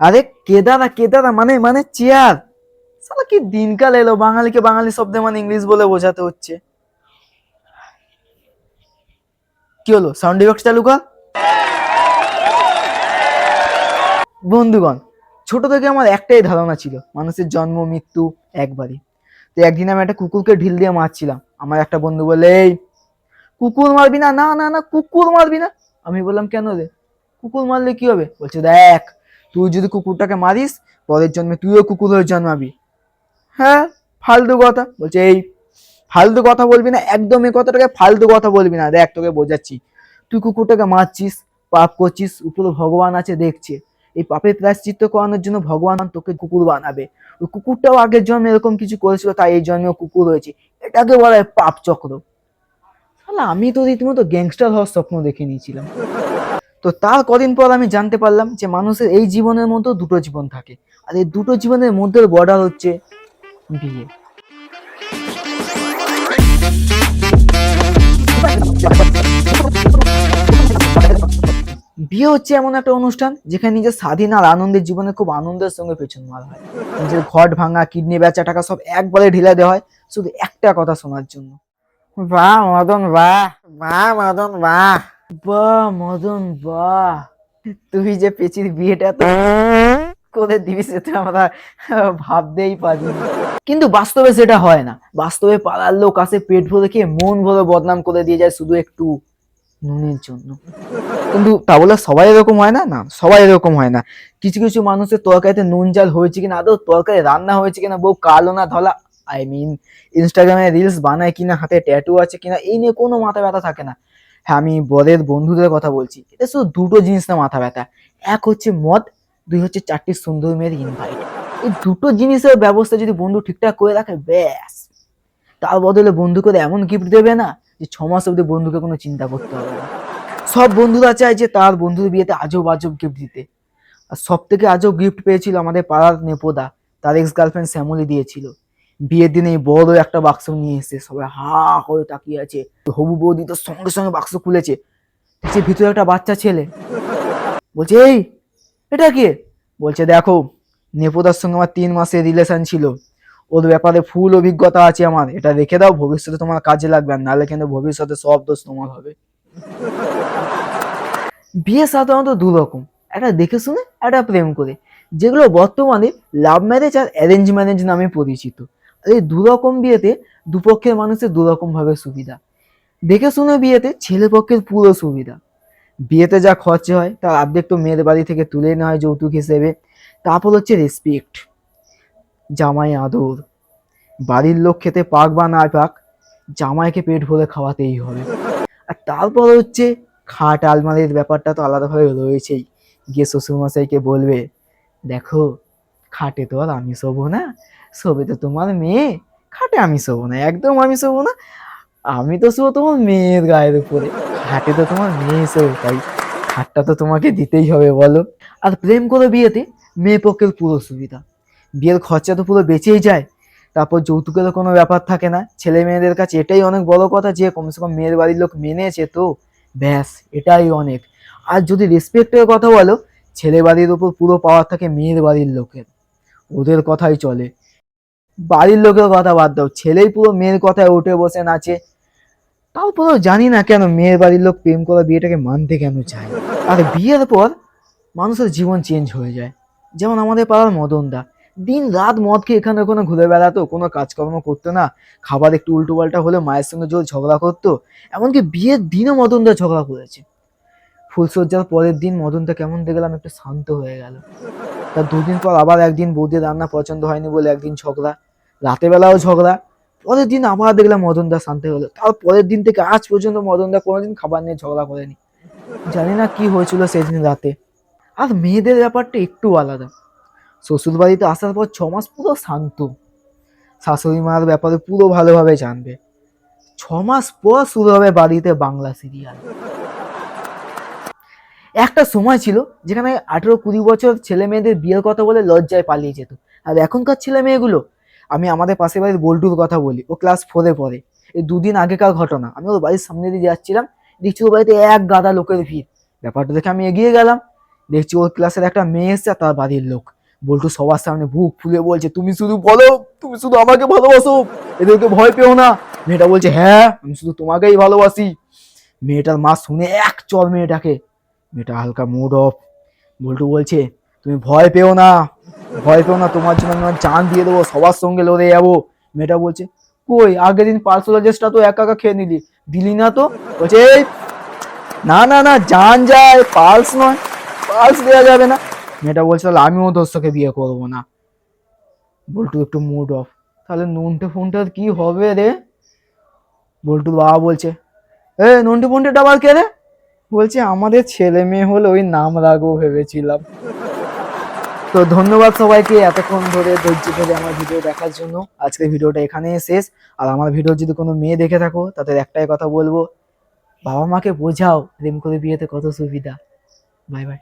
আরে কেদারা কেদারা মানে মানে চেয়ার। সালা কি দিনকাল এলো, বাঙালিকে বাঙালি শব্দে মানে ইংলিশ বলে বোঝাতে হচ্ছে। কি হলো, সাউন্ড ইফেক্ট চালু কর। বন্ধুগণ, ছোট থেকে আমার একটাই ধারণা ছিল, মানুষের জন্ম মৃত্যু একবারই। তো একদিন আমি একটা কুকুরকে ঢিল দিয়ে মারছিলাম। আমার একটা বন্ধু বলে, এই কুকুর মারবি না, না না না কুকুর মারবি না। আমি বললাম, কেন রে, কুকুর মারলে কি হবে? বলছে, দেখ, তুই যদি কুকুরটাকে মারিস, পরের জন্মে তুইও কুকুর হয়ে জন্মাবি। হ্যাঁ, ফালতু কথা। বলছে, এই ফালতু কথা বলবি না, একদম এই কথাটাকে ফালতু কথা বলবি না। দেখ, তোকে বোঝাচ্ছি, তুই কুকুরটাকে মারছিস, পাপ করছিস, উপরে ভগবান আছে দেখছে। এই পাপের প্রায়শ্চিত্ত করানোর জন্য ভগবান তোকে কুকুর বানাবে। ওই কুকুরটাও আগের জন্মে এরকম কিছু করেছিল, তাই এই জন্মেও কুকুর হয়েছে। এটাকে বলা হয় পাপ চক্র। তাহলে আমি তো রীতিমতো গ্যাংস্টার হওয়ার স্বপ্ন দেখে নিয়েছিলাম। তো তার কদিন পর আমি জানতে পারলাম যে মানুষের এই জীবনের মতো দুটো জীবন থাকে, আর এই দুটো জীবনের মধ্যে বর্ডার হচ্ছে বিয়ে। বিয়ে হচ্ছে এমন একটা অনুষ্ঠান যেখানে নিজের স্বাধীন আর আনন্দের জীবনে খুব আনন্দের সঙ্গে পেছন মারা হয়। নিজের ঘট ভাঙা, কিডনি বেচা, টাকা সব একবারে ঢিলে দেওয়া হয় শুধু একটা কথা শোনার জন্য। বাহ মদন বাহ, বাহ মদন বাহ, বাহ মদন বাহ। তুই যে পেচির বিয়েটা তো করে দিবি সেটা আমরা ভাবতেই পারি। কিন্তু বাস্তবে সেটা হয় না। বাস্তবে পাড়ার লোক আসে পেট ভরে খেয়ে মন ভরে বদনাম করে দিয়ে যায় শুধু একটু নুনের জন্য। কিন্তু তা বলে সবাই এরকম হয় না, না সবাই এরকম হয় না। কিছু কিছু মানুষের তরকারিতে নুন জাল হয়েছে কিনা, আদৌ তরকারি রান্না হয়েছে কিনা, বউ কালো না ধলা, আই মিন ইনস্টাগ্রামে রিলস বানায় কিনা, হাতে ট্যাটু আছে কিনা, এই নিয়ে কোনো মাথা ব্যথা থাকে না। হ্যাঁ, আমি বরের বন্ধুদের কথা বলছি। এটা শুধু দুটো জিনিস না মাথা ব্যথা। এক হচ্ছে মদ, দুই হচ্ছে চারটি সুন্দর মেয়ের ইনভাইট। এই দুটো জিনিসের ব্যবস্থা যদি বন্ধু ঠিকঠাক করে রাখে, ব্যাস, তার বদলে বন্ধু করে এমন গিফট দেবে না যে 6 মাস অব্দি বন্ধুকে কোনো চিন্তা করতে হবে না। সব বন্ধুরা চায় যে তার বন্ধুর বিয়েতে আজব আজব গিফট দিতে। আর সব থেকে আজব গিফট পেয়েছিল আমাদের পাড়ার নেপোদা। তার এক্স গার্লফ্রেন্ড শ্যামলি দিয়েছিল। বিয়ের দিনে বড় একটা বাক্স নিয়ে এসে সবাই হা করে তাকিয়ে আছে। হবু বৌদি তো সঙ্গে সঙ্গে বাক্স খুলেছে, সে ভিতরে একটা বাচ্চা ছেলে। বলছে, এই এটা কে? বলছে, দেখো, নেপোদার সঙ্গে আমার 3 মাসের রিলেশন ছিল, ওর ব্যাপারে ফুল অভিজ্ঞতা আছে আমার। এটা রেখে দাও, ভবিষ্যতে তোমার কাজে লাগবে, আর নাহলে কিন্তু ভবিষ্যতে সব দোষ তোমার হবে। বিয়ে সাধারণত দু রকম, একটা দেখে শুনে, একটা প্রেম করে, যেগুলো বর্তমানে লাভ ম্যারেজ আর অ্যারেঞ্জ ম্যারেজ নামে পরিচিত। আর এই দু রকম বিয়েতে দুপক্ষের মানুষের দু রকম ভাবে সুবিধা। দেখে শুনে বিয়েতে ছেলে পক্ষের পুরো সুবিধা। বিয়েতে যা খরচা হয় তার অর্ধেক তো মেয়ের বাড়ি থেকে তুলে নেওয়া হয় যৌতুক হিসেবে। তারপর হচ্ছে রেসপেক্ট, জামাই আদর। বাড়ির লোক খেতে পাক বা না পাক, জামাইকে পেট ভরে খাওয়াতেই হবে। আর তারপর হচ্ছে খাট আলমারির ব্যাপারটা তো আলাদাভাবে রয়েছেই। গিয়ে শ্বশুরমশাইকে বলবে, দেখো, খাটে তো আর আমি শোবো না, শোবে তো তোমার মেয়ে, খাটে আমি শোবো না, একদম আমি শোবো না, আমি তো শোবো তোমার মেয়ের গায়ের উপরে, খাটে তো তোমার মেয়ে শোবে, তাই খাটটা তো তোমাকে দিতেই হবে, বলো। আর প্রেম করে বিয়েতে মেয়ে পক্ষের পুরো সুবিধা। বিয়ের খরচা তো পুরো বেঁচেই যায়। তারপর যৌতুকেরও কোনো ব্যাপার থাকে না। ছেলে মেয়েদের কাছে এটাই অনেক বড় কথা যে কমসে কম মেয়ের বাড়ির লোক মেনেছে, তো ব্যাস, এটাই অনেক। আর যদি রেসপেক্টের কথা বলো, ছেলে বাড়ির উপর পুরো পাওয়ার থাকে মেয়ের বাড়ির লোকের, ওদের কথাই চলে। বাড়ির লোকের কথা বাদ দাও, ছেলেই পুরো মেয়ের কথায় উঠে বসে নাচে। তারপরেও জানি না কেন মেয়ের বাড়ির লোক প্রেম করা বিয়েটাকে মানতে কেন চায়। আর বিয়ের পর মানুষের জীবন চেঞ্জ হয়ে যায়। যেমন আমাদের পাড়ার মদন দা, দিন রাত মদ খেয়ে এখানে ওখানে ঘুরে বেড়াতো, কোনো কাজকর্ম করতো না। খাবার একটু উল্টো পাল্টা হলে মায়ের সঙ্গে জোর ঝগড়া করতো। এমনকি বিয়ের দিনও মদন দা ঝগড়া করেছে। ফুলসজ্জার পরের দিন মদন দা কেমন দেখলাম একটু শান্ত হয়ে গেল। তার 2 দিন পর আবার একদিন বৌদির রান্না পছন্দ হয়নি বলে একদিন ঝগড়া, রাতে বেলাও ঝগড়া। পরের দিন আবার দেখলাম মদন দা শান্ত হলো। তার পরের দিন থেকে আজ পর্যন্ত মদন দা কোনোদিন খাবার নিয়ে ঝগড়া করেনি। জানি না কি হয়েছিল সেদিন রাতে। আর মেয়েদের ব্যাপারটা একটু আলাদা। শ্বশুর বাড়িতে আসার পর 6 মাস পুরো শান্ত, শাশুড়ি মার ব্যাপারে পুরো ভালোভাবে জানবে। 6 মাস পর শুরু হবে বাড়িতে বাংলা সিরিয়াল। একটা সময় ছিল যেখানে 18-20 বছর ছেলে মেয়েদের বিয়ের কথা বলে লজ্জায় পালিয়ে যেত। আর এখনকার ছেলে মেয়েগুলো, আমি আমাদের পাশের বাড়ির বল্টুর কথা বলি, ও ক্লাস 4-এ পড়ে। এই 2 দিন আগেকার ঘটনা, আমি ওর বাড়ির সামনে দিয়ে যাচ্ছিলাম, দেখছি ওর বাড়িতে এক গাদা লোকের ভিড়। ব্যাপারটা দেখে আমি এগিয়ে গেলাম, দেখছি ওর ক্লাসের একটা মেয়ে এসছে আর তার বাড়ির লোক। বল্টু সবার সামনে বুক ফুলে বলছে, তুমি শুধু বলো, তুমি শুধু আমাকে ভালোবাসো, এদেরকে ভয় পেও না। মেয়েটা বলছে, হ্যাঁ আমি শুধু তোমাকেই ভালোবাসি। মেয়েটার মা শুনে এক চর মেয়েটাকে। মেয়েটা হালকা মুড অফ। বল্টু বলছে, তুমি ভয় পেও না, ভয় পেও না, তোমার জন্য আমি আমার জান দিয়ে দেবো, সবার সঙ্গে লড়ে যাবো। মেয়েটা বলছে, কই আগের দিন পার্সোলজিস্টটা তো একা একা খেয়ে নিলি, দিলি না তো? বলছে, এই না না না, জান যায়, পালস নয়, পালস দেওয়া যাবে না। মেয়েটা বলছে, তাহলে আমিও তোর সাথে বিয়ে করবো না। বল্টু একটু মুড অফ। তাহলে নন্টে ফোনটার কি হবে রে? বল্টুর বাবা বলছে, এ নন্টে ফোনটা আবার কে রে? বলছে, আমাদের ছেলে মেয়ে হলে ওই নাম রাখবো ভেবেছিলাম। তো ধন্যবাদ সবাইকে এতক্ষণ ধরে ধৈর্য ধরে আমার ভিডিও দেখার জন্য। আজকের ভিডিওটা এখানেই শেষ। আর আমার ভিডিও যদি কোনো মেয়ে দেখে থাকো, তাদের একটাই কথা বলবো, বাবা মাকে বোঝাও প্রেম করে বিয়েতে কত সুবিধা। Bye bye.